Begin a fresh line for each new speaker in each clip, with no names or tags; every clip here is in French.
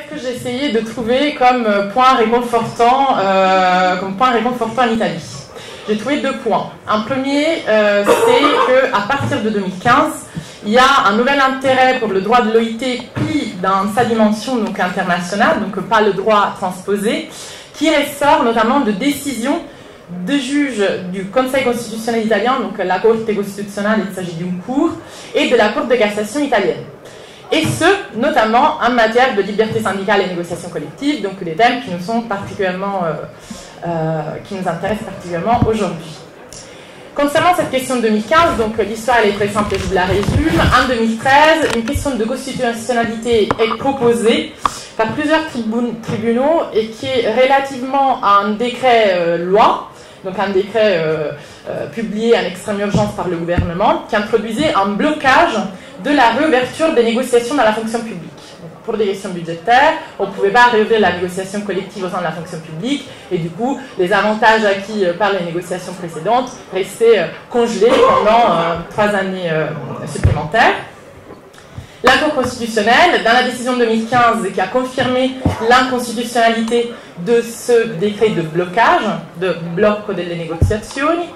qu'est-ce que j'ai essayé de trouver comme point réconfortant en Italie? J'ai trouvé 2 points. Un premier, c'est qu'à partir de 2015, il y a un nouvel intérêt pour le droit de l'OIT pris dans sa dimension donc internationale, donc pas le droit transposé, qui ressort notamment de décisions de juges du Conseil constitutionnel italien, donc la Corte Costituzionale, il s'agit d'une cour, et de la Cour de cassation italienne. Et ce, notamment en matière de liberté syndicale et négociation collective, donc des thèmes qui nous sont particulièrement, qui nous intéressent particulièrement aujourd'hui. Concernant cette question de 2015, donc l'histoire elle est très simple et je vous la résume. En 2013, une question de constitutionnalité est proposée par plusieurs tribunaux et qui est relativement à un décret loi, donc un décret publié en extrême urgence par le gouvernement, qui introduisait un blocage de la réouverture des négociations dans la fonction publique. Donc, pour des questions budgétaires, on ne pouvait pas réouvrir la négociation collective au sein de la fonction publique, et du coup, les avantages acquis par les négociations précédentes restaient congelés pendant 3 années supplémentaires. La Cour constitutionnelle, dans la décision de 2015 qui a confirmé l'inconstitutionnalité de ce décret de blocage, de blocco delle negoziazioni,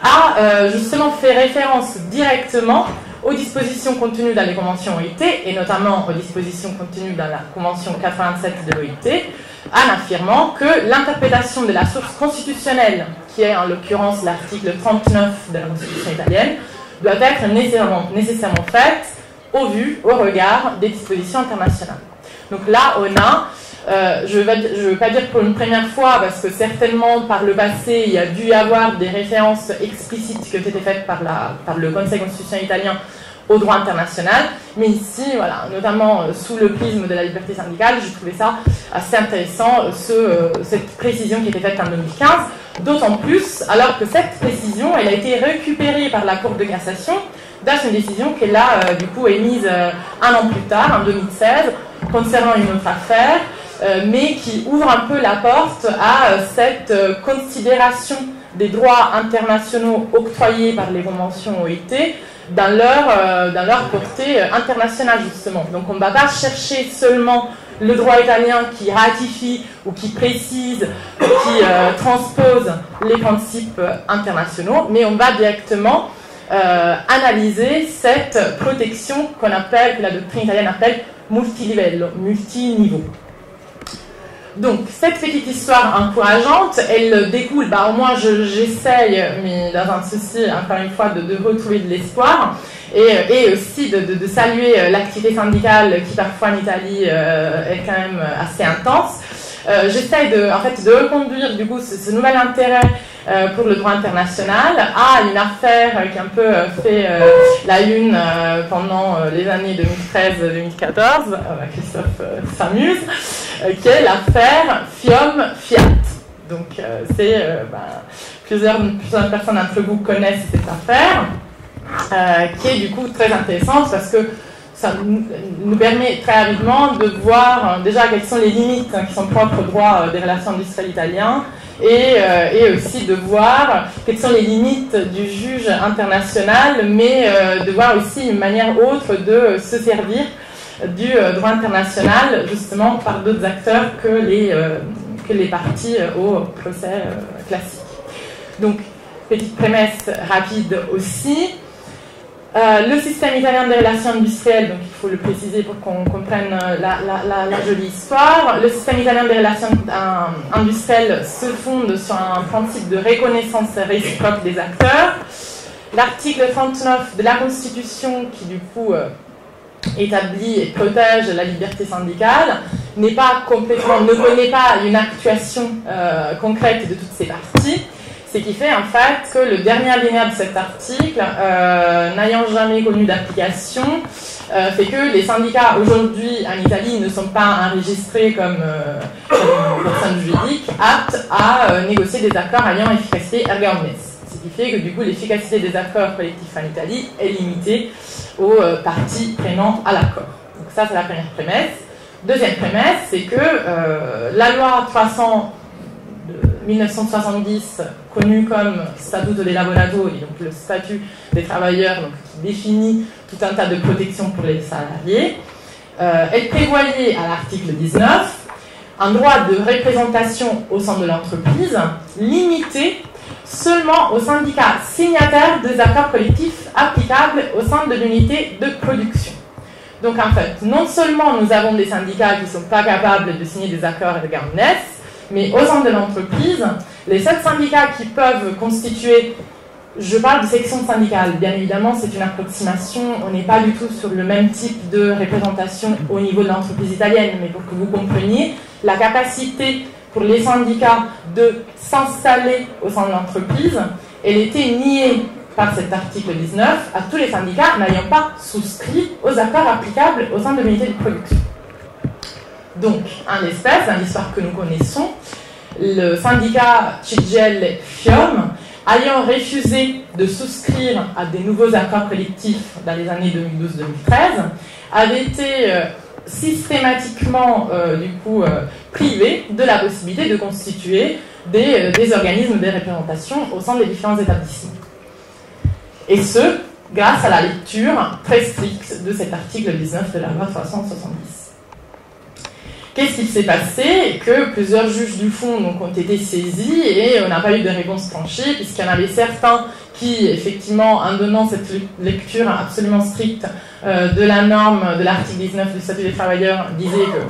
a justement fait référence directement aux dispositions contenues dans les conventions OIT, et notamment aux dispositions contenues dans la convention 87 de l'OIT, en affirmant que l'interprétation de la source constitutionnelle, qui est en l'occurrence l'article 39 de la Constitution italienne, doit être nécessairement faite au regard des dispositions internationales. Donc là, on a, je ne veux pas dire pour une première fois, parce que certainement par le passé, il y a dû y avoir des références explicites qui ont été faites par le Conseil constitutionnel italien au droit international, mais ici, voilà, notamment sous le prisme de la liberté syndicale, j'ai trouvé ça assez intéressant, cette précision qui était faite en 2015, d'autant plus alors que cette précision, elle a été récupérée par la Cour de cassation dans une décision qu'elle a du coup émise un an plus tard, en 2016, concernant une autre affaire, mais qui ouvre un peu la porte à cette considération des droits internationaux octroyés par les conventions OIT dans leur portée internationale, justement. Donc on ne va pas chercher seulement le droit italien qui ratifie ou qui précise ou qui transpose les principes internationaux, mais on va directement analyser cette protection que la doctrine italienne appelle multilivello, multiniveau. Donc, cette petite histoire encourageante, elle découle, au moins j'essaye, mais dans un souci, encore une fois, de retrouver de l'espoir, et aussi de saluer l'activité syndicale qui, parfois, en Italie, est quand même assez intense. J'essaye de reconduire, du coup, ce nouvel intérêt pour le droit international à une affaire qui a un peu fait la une pendant les années 2013-2014, Christophe s'amuse, qui est l'affaire Fiat. Donc plusieurs personnes d'entre vous connaissent cette affaire, qui est du coup très intéressante parce que ça nous permet très rapidement de voir déjà quelles sont les limites qui sont propres au droit des relations industrielles italiens, et aussi de voir quelles sont les limites du juge international, mais de voir aussi une manière autre de se servir du droit international, justement par d'autres acteurs que les parties au procès classique. Donc, petite prémisse rapide aussi. Le système italien des relations industrielles, donc il faut le préciser pour qu'on comprenne la jolie histoire, le système italien des relations industrielles se fonde sur un principe de reconnaissance réciproque des acteurs. L'article 39 de la Constitution, qui du coup établit et protège la liberté syndicale, ne connaît pas une actuation concrète de toutes ces parties. Ce qui fait en fait que le dernier alinéa de cet article, n'ayant jamais connu d'application, fait que les syndicats aujourd'hui en Italie ne sont pas enregistrés comme personnes juridiques aptes à négocier des accords alliant efficacité erga omnes. Ce qui fait que du coup l'efficacité des accords collectifs en Italie est limitée aux parties prenant à l'accord. Donc ça c'est la première prémisse. Deuxième prémisse, c'est que la loi 300 de 1970, connu comme Statuto dei Lavoratori, donc le statut des travailleurs, donc, qui définit tout un tas de protections pour les salariés, elle prévoyait à l'article 19 un droit de représentation au sein de l'entreprise limité seulement aux syndicats signataires des accords collectifs applicables au sein de l'unité de production. Donc en fait, non seulement nous avons des syndicats qui ne sont pas capables de signer des accords de Garness, mais au sein de l'entreprise, les 7 syndicats qui peuvent constituer, je parle de section syndicale, bien évidemment c'est une approximation, on n'est pas du tout sur le même type de représentation au niveau de l'entreprise italienne, mais pour que vous compreniez, la capacité pour les syndicats de s'installer au sein de l'entreprise, elle était niée par cet article 19 à tous les syndicats n'ayant pas souscrit aux accords applicables au sein de l'unité de production. Donc, en l'espèce, dans l'histoire que nous connaissons, le syndicat CGIL FIOM, ayant refusé de souscrire à des nouveaux accords collectifs dans les années 2012-2013, avait été systématiquement privé de la possibilité de constituer des organismes de représentation au sein des différents établissements. Et ce, grâce à la lecture très stricte de cet article 19 de la loi 370. Qu'est-ce qui s'est passé? Que plusieurs juges du fond donc, ont été saisis et on n'a pas eu de réponse tranchée, puisqu'il y en avait certains qui, effectivement, en donnant cette lecture absolument stricte de la norme de l'article 19 du statut des travailleurs, disaient que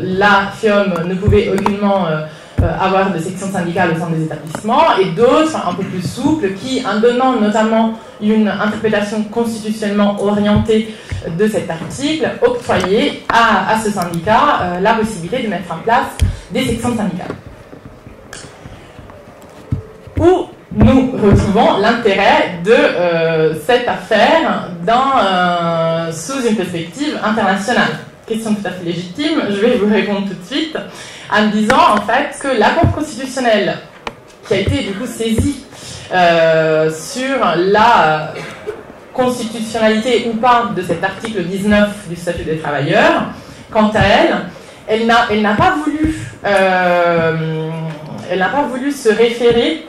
la FIOM ne pouvait aucunement avoir de section syndicale au sein des établissements, et d'autres, un peu plus souples, qui, en donnant notamment une interprétation constitutionnellement orientée de cet article, octroyaient à ce syndicat la possibilité de mettre en place des sections syndicales. Où nous retrouvons l'intérêt de cette affaire sous une perspective internationale. Question tout à fait légitime, je vais vous répondre tout de suite en disant en fait que la Cour constitutionnelle qui a été du coup saisie sur la constitutionnalité ou pas de cet article 19 du statut des travailleurs, quant à elle n'a pas voulu se référer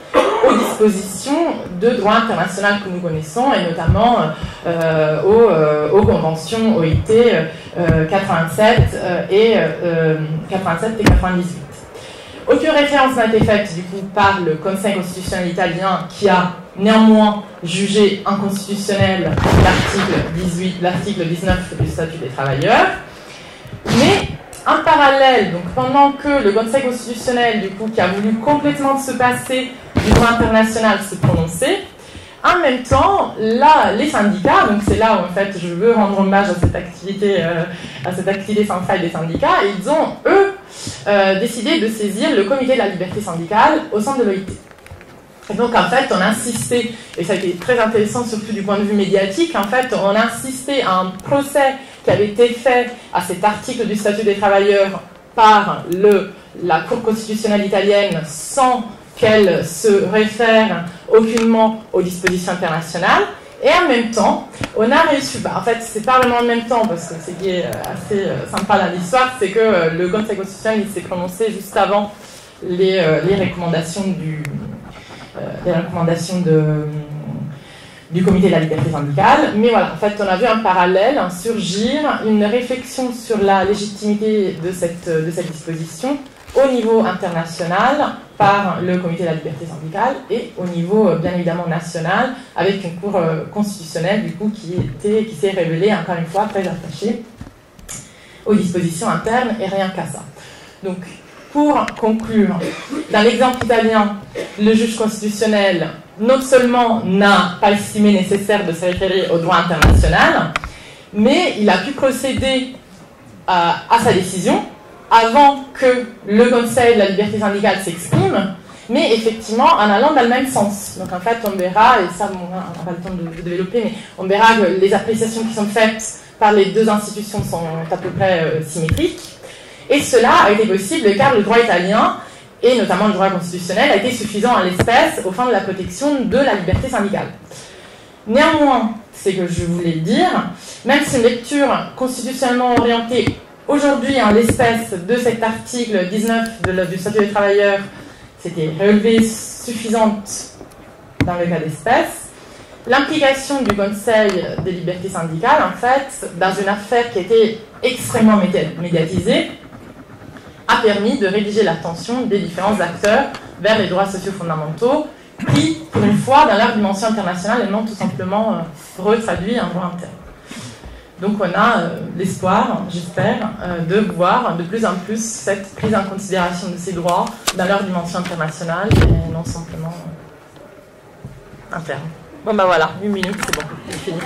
aux dispositions de droit international que nous connaissons, et notamment aux conventions OIT 87 et 98. Aucune référence n'a été faite du coup par le Conseil constitutionnel italien, qui a néanmoins jugé inconstitutionnel l'article 19 du statut des travailleurs. Mais en parallèle, donc pendant que le Conseil constitutionnel, du coup, qui a voulu complètement se passer du droit international, se prononcer, en même temps, là, les syndicats, donc c'est là où en fait je veux rendre hommage à cette activité sans faille des syndicats, ils ont, eux, décidé de saisir le comité de la liberté syndicale au sein de l'OIT. Et donc en fait, on a insisté, et ça a été très intéressant surtout du point de vue médiatique, en fait, on a insisté à un procès qui avait été fait à cet article du statut des travailleurs par la Cour constitutionnelle italienne sans qu'elle se réfère aucunement aux dispositions internationales. Et en même temps, on a reçu, en fait, c'est pas vraiment en même temps, parce que ce qui est assez sympa dans l'histoire, c'est que le Conseil constitutionnel il s'est prononcé juste avant les recommandations du comité de la liberté syndicale. Mais voilà, en fait, on a vu un parallèle surgir, une réflexion sur la légitimité de cette disposition au niveau international par le comité de la liberté syndicale et au niveau bien évidemment national avec une cour constitutionnelle du coup qui s'est révélée encore une fois très attachée aux dispositions internes et rien qu'à ça. Donc pour conclure, dans l'exemple italien, le juge constitutionnel non seulement n'a pas estimé nécessaire de se référer au droit international, mais il a pu procéder à sa décision avant que le Conseil de la liberté syndicale s'exprime, mais effectivement en allant dans le même sens. Donc en fait, on verra, et ça, on n'a pas le temps de développer, mais on verra que les appréciations qui sont faites par les deux institutions sont à peu près symétriques. Et cela a été possible car le droit italien, et notamment le droit constitutionnel, a été suffisant à l'espèce au fin de la protection de la liberté syndicale. Néanmoins, c'est que je voulais le dire, même si une lecture constitutionnellement orientée aujourd'hui, en l'espèce de cet article 19 du statut des travailleurs, c'était relevé suffisante dans le cas d'espèce, L'implication du Conseil des libertés syndicales, en fait, dans une affaire qui était extrêmement médiatisée, a permis de rédiger l'attention des différents acteurs vers les droits sociaux fondamentaux qui, pour une fois, dans leur dimension internationale, et non tout simplement retraduit un droit interne. Donc on a l'espoir, j'espère, de voir de plus en plus cette prise en considération de ces droits dans leur dimension internationale et non simplement interne. Bon ben voilà, 1 minute, c'est bon, j'ai fini.